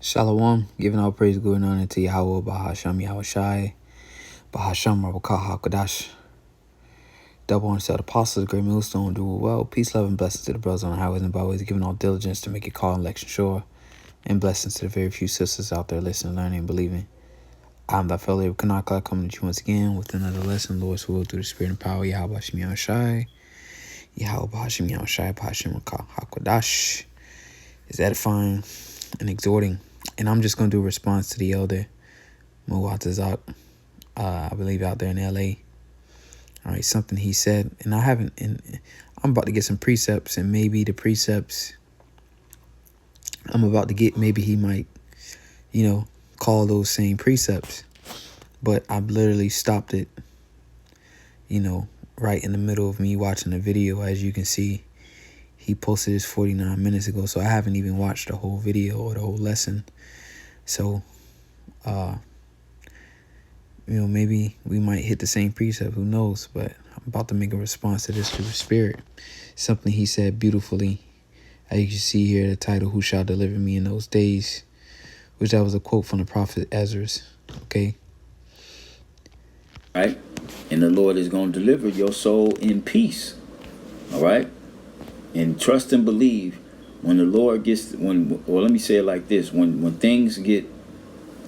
Shalom, giving all praise, glory, and honor to Yahweh, Bahasham, Yahushai, Bahasham, Rabakah, HaKadosh. Double honor to the apostles, great millstone, do it well. Peace, love, and blessings to the brothers on the highways and byways, giving all diligence to make it call and election sure. And blessings to the very few sisters out there listening, learning, and believing. I'm thy fellow Kanaka, coming to you once again with another lesson, Lord's will, through the spirit and power, Yahweh, Bahasham, Yahushai, Yahweh, Bahasham, Yahushai, Bahasham, Rabakah, HaKadosh. Is edifying and exhorting. And I'm just going to do a response to the elder Muwatazak, I believe out there in LA. All right, something he said, and I'm about to get some precepts, and maybe the precepts I'm about to get, maybe he might, call those same precepts. But I've literally stopped it, right in the middle of me watching the video. As you can see, he posted this 49 minutes ago, so I haven't even watched the whole video or the whole lesson. So, maybe we might hit the same precept. Who knows? But I'm about to make a response to this through the Spirit. Something he said beautifully. As you can see here, the title, Who Shall Deliver Me in Those Days? Which that was a quote from the prophet Ezra. Okay? Right? And the Lord is going to deliver your soul in peace. All right? And trust and believe when the Lord gets, let me say it like this. When things get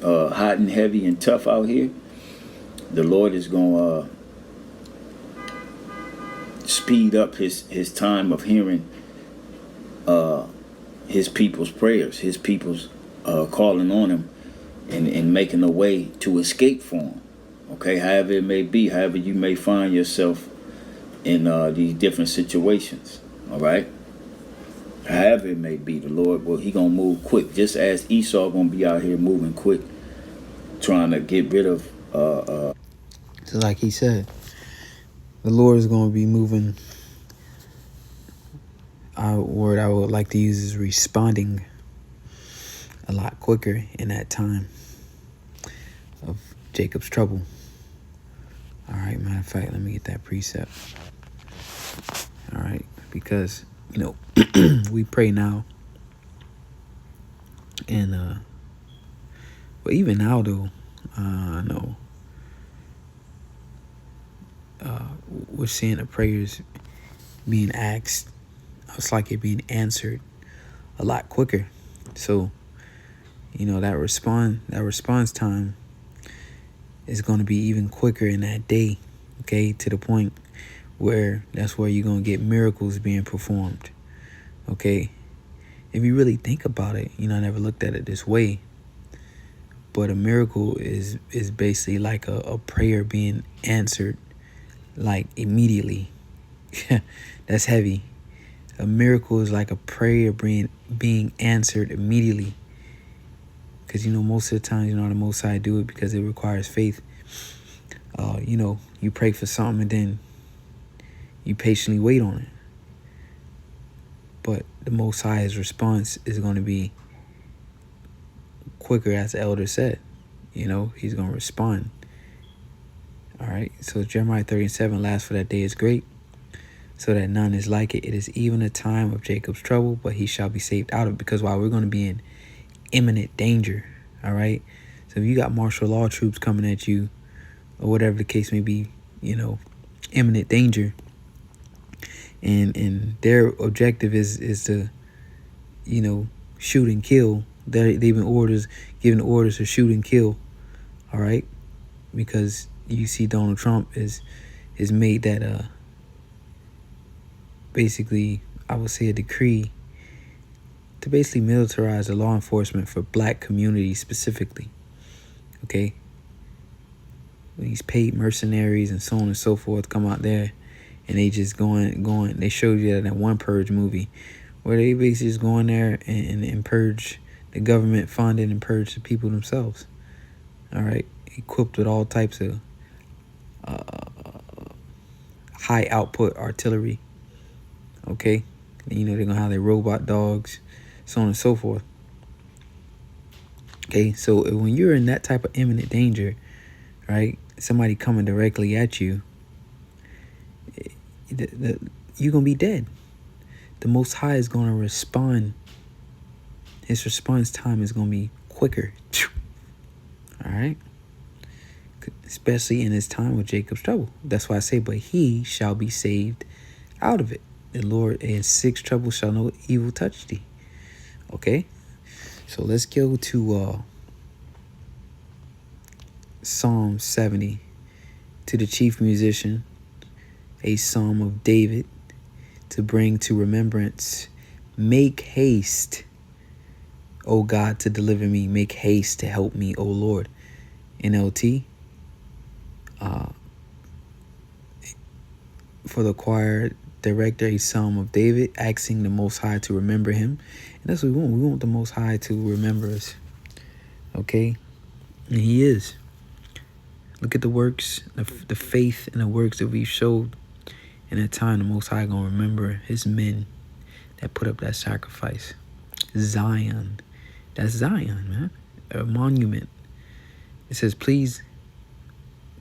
hot and heavy and tough out here, the Lord is going to speed up his time of hearing his people's prayers, his people's calling on him and making a way to escape for him. Okay, however it may be, however you may find yourself in these different situations. All right? However it may be, the Lord, he going to move quick. Just as Esau going to be out here moving quick, trying to get rid of... So like he said, the Lord is going to be moving. Our word I would like to use is responding a lot quicker in that time of Jacob's trouble. All right, matter of fact, let me get that precept. All right, because, we pray now. And, but even now, though, I know we're seeing the prayers being asked. It's like it being answered a lot quicker. So, that response time is going to be even quicker in that day, okay, to the point where that's where you're going to get miracles being performed, okay? If you really think about it, I never looked at it this way, but a miracle is basically like a prayer being answered, like, immediately. That's heavy. A miracle is like a prayer being answered immediately. Because, most of the time, the Most High do it because it requires faith. You pray for something and then you patiently wait on it. But the Most High's response is going to be quicker, as the elder said. He's going to respond. All right. So Jeremiah 30:7, last for that day is great, so that none is like it. It is even a time of Jacob's trouble, but he shall be saved out of it. Because while we're going to be in imminent danger, all right? So if you got martial law troops coming at you, or whatever the case may be, imminent danger, and their objective is to, shoot and kill. They've been given orders to shoot and kill, all right? Because you see Donald Trump is made that basically, I would say, a decree to basically militarize the law enforcement for black communities specifically, okay? These paid mercenaries and so on and so forth come out there and they just going. They showed you that one Purge movie where they basically just go in there and purge the government funded and purge the people themselves, all right? Equipped with all types of high output artillery, okay? And, they're going to have their robot dogs, so on and so forth. Okay, so when you're in that type of imminent danger, right, somebody coming directly at you, you're going to be dead. The Most High is going to respond. His response time is going to be quicker. All right. Especially in his time with Jacob's trouble. That's why I say, but he shall be saved out of it. The Lord in 6 troubles shall no evil touch thee. Okay. So let's go to Psalm 70. To the chief musician, a psalm of David, to bring to remembrance. Make haste, O God, to deliver me. Make haste to help me, O Lord. NLT. For the choir director, a psalm of David, asking the Most High to remember him. And that's what we want. We want the Most High to remember us. Okay? And he is. Look at the works, the faith and the works that we showed. In that time, the Most High going to remember his men that put up that sacrifice. Zion. That's Zion, man. A monument. It says, please,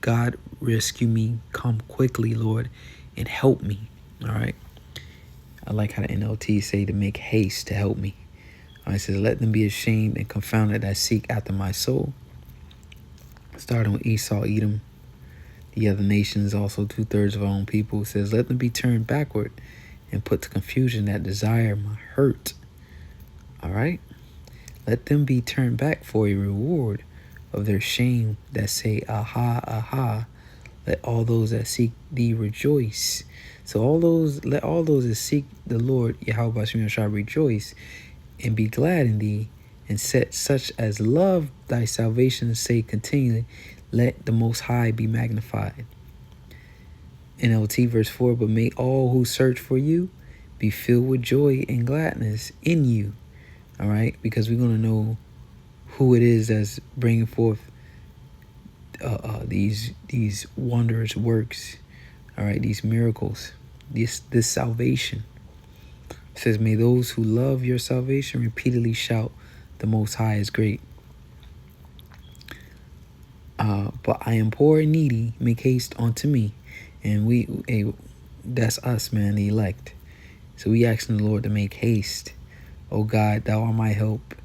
God, rescue me. Come quickly, Lord, and help me. All right. I like how the NLT say to make haste to help me. All right, it says, let them be ashamed and confounded that seek after my soul. Starting with Esau, Edom, the other nations, also 2/3 of our own people. It says, let them be turned backward and put to confusion that desire my hurt. All right. Let them be turned back for a reward of their shame that say, aha, aha. Let all those that seek thee rejoice. So let all those that seek the Lord, Yahweh shall rejoice and be glad in thee, and set such as love thy salvation say continually, let the Most High be magnified. NLT verse 4, but may all who search for you be filled with joy and gladness in you. All right, because we're going to know who it is that's bringing forth these wondrous works. All right, these miracles, this salvation. It says, may those who love your salvation repeatedly shout, the Most High is great. But I am poor and needy, make haste unto me. And that's us, man, the elect. So we asking the Lord to make haste. O God, thou art my help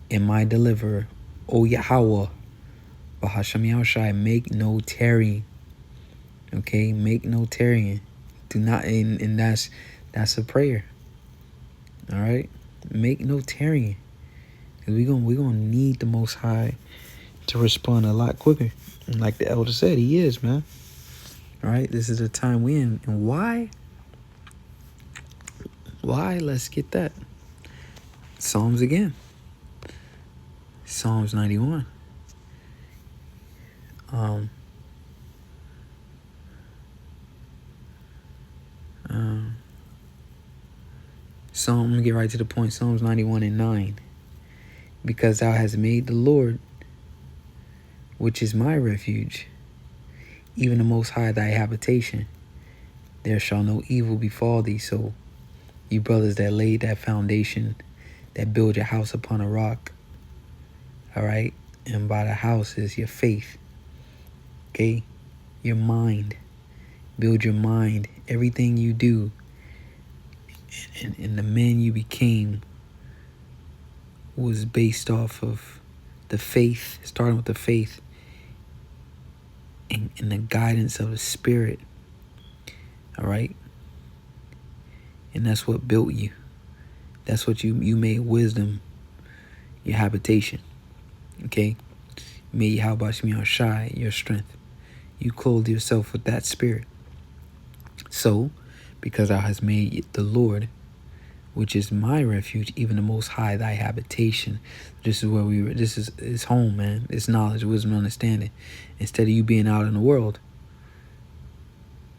and my deliverer. O Yahweh, Bahasham Yahushai, make no tarrying. Okay, make no tarrying. Do not, and that's a prayer. All right, make no tarrying. Cause we're gonna need the Most High to respond a lot quicker. And like the elder said, he is, man. All right, this is the time we in. And why? Why? Let's get that. Psalms again. Psalms 91. I'm gonna get right to the point. Psalms 91 and 9. Because thou hast made the Lord, which is my refuge, even the Most High thy habitation, there shall no evil befall thee. So you brothers that laid that foundation, that build your house upon a rock, all right? And by the house is your faith, okay? Your mind. Build your mind. Everything you do and the men you became was based off of the faith, starting with the faith and the guidance of the Spirit, all right? And that's what built you. That's what you made wisdom your habitation, okay? You made Yahweh Shai your strength. You clothed yourself with that Spirit. So, because thou hast made the Lord, which is my refuge, even the Most High thy habitation. This is where this is home, man. It's knowledge, wisdom, understanding. Instead of you being out in the world,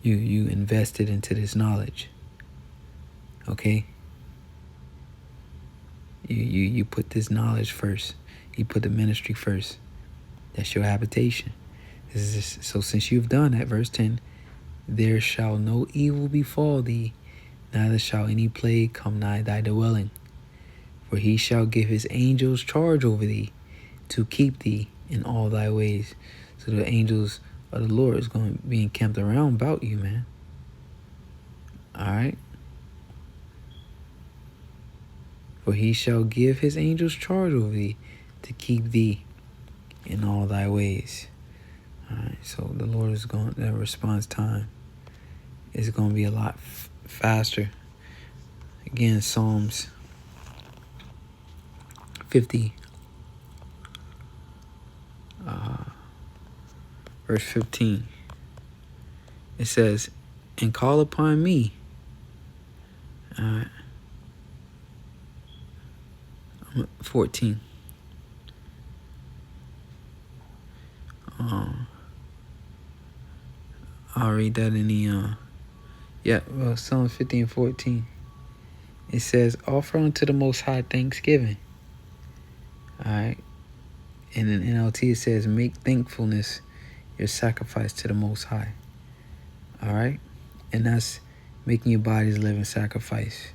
you invested into this knowledge. Okay? You put this knowledge first. You put the ministry first. That's your habitation. So since you've done that, verse 10, there shall no evil befall thee, neither shall any plague come nigh thy dwelling. For he shall give his angels charge over thee, to keep thee in all thy ways. So the angels of the Lord is going to be encamped around about you, man. All right? For he shall give his angels charge over thee, to keep thee in all thy ways. All right, so the Lord is going, that response time is going to be a lot faster. Again, Psalms 50, verse 15. It says, and call upon me. All right. 14. I'll read that in the, Psalm 50 and 14. It says, offer unto the Most High thanksgiving. All right. And in NLT it says, make thankfulness your sacrifice to the Most High. All right. And that's making your bodies a living sacrifice.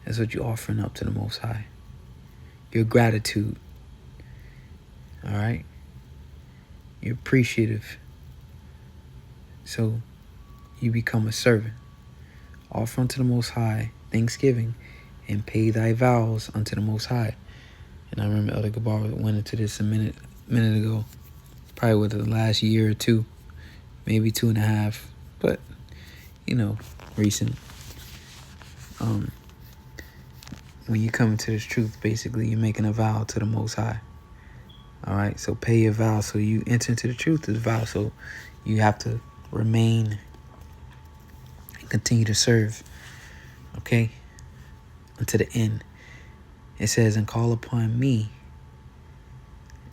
That's what you're offering up to the Most High. Your gratitude. All right. You're appreciative. So you become a servant. Offer unto the Most High thanksgiving and pay thy vows unto the Most High. And I remember Elder Gabar went into this a minute ago, probably within the last year or two, maybe 2.5, but recent. When you come into this truth, basically you're making a vow to the Most High. All right, so pay your vow. So you enter into the truth of the vow. So you have to remain and continue to serve, okay, until the end. It says, and call upon me.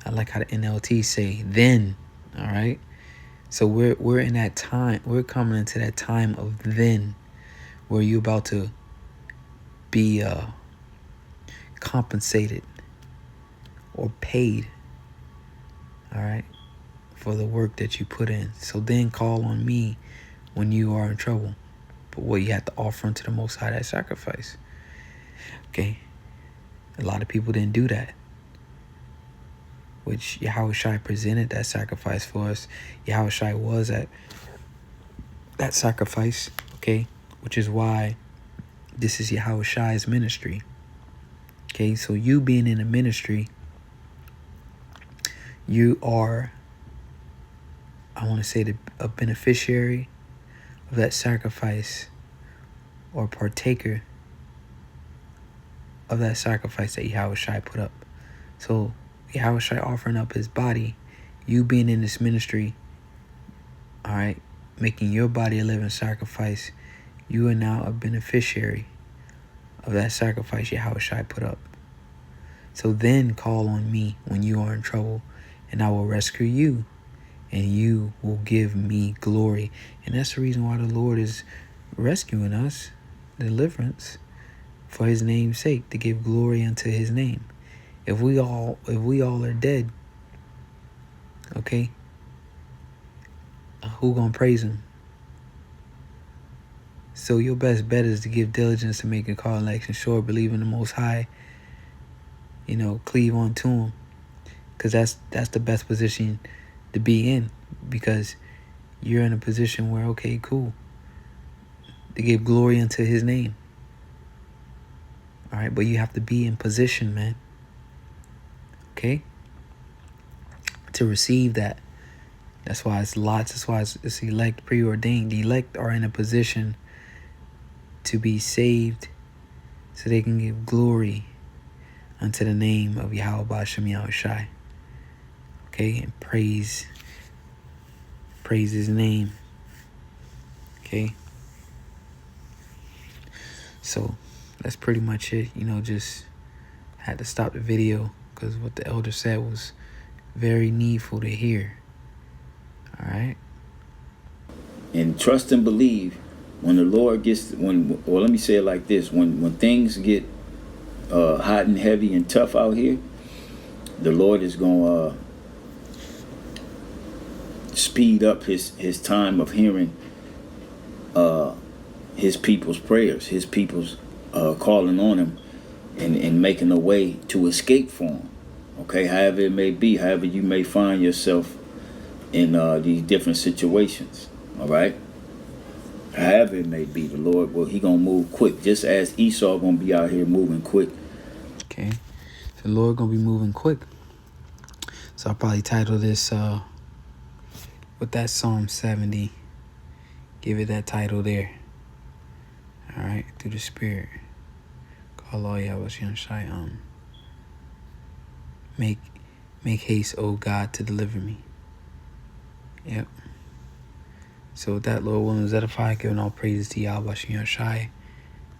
I like how the NLT say, then. All right. So we're in that time. We're coming into that time of then, where you're about to be compensated or paid. All right, for the work that you put in. So then call on me when you are in trouble. But what you have to offer unto the Most High, that sacrifice. Okay. A lot of people didn't do that, which Yahushua presented that sacrifice for us. Yahushua was at that sacrifice, okay, which is why this is Yahushua's ministry. Okay, so you being in a ministry, you are, I want to say, a beneficiary of that sacrifice, or partaker of that sacrifice that Yahushua put up. So Yahushua offering up his body, you being in this ministry, all right, making your body a living sacrifice, you are now a beneficiary of that sacrifice Yahushua put up. So then call on me when you are in trouble, and I will rescue you, and you will give me glory. And that's the reason why the Lord is rescuing us, deliverance, for his name's sake, to give glory unto his name. If we all are dead, okay, who gonna praise him? So your best bet is to give diligence to make a call election sure, believe in the Most High, cleave on to him, because that's the best position to be in, because you're in a position where, okay, cool, to give glory unto his name. All right, but you have to be in position, man. Okay? To receive that. That's why it's lots. That's why it's elect, preordained. The elect are in a position to be saved so they can give glory unto the name of Yahweh B'Shem Yahushai. Okay? And praise his name. Okay? So that's pretty much it. Just had to stop the video because what the elder said was very needful to hear. All right. And trust and believe when the Lord gets, let me say it like this: when things get hot and heavy and tough out here, the Lord is gonna speed up his time of hearing his people's prayers, his people's calling on him and making a way to escape from him. Okay, however it may be, however you may find yourself in these different situations. All right, however it may be, the Lord, he gonna move quick, just as Esau gonna be out here moving quick. Okay, the Lord gonna be moving quick. So I'll probably title this with that Psalm 70. Give it that title there. All right, through the Spirit. Call all Yahweh Shai. Make haste, O God, to deliver me. Yep. So with that, Lord willing, is edified, giving all praises to Yahweh Shai.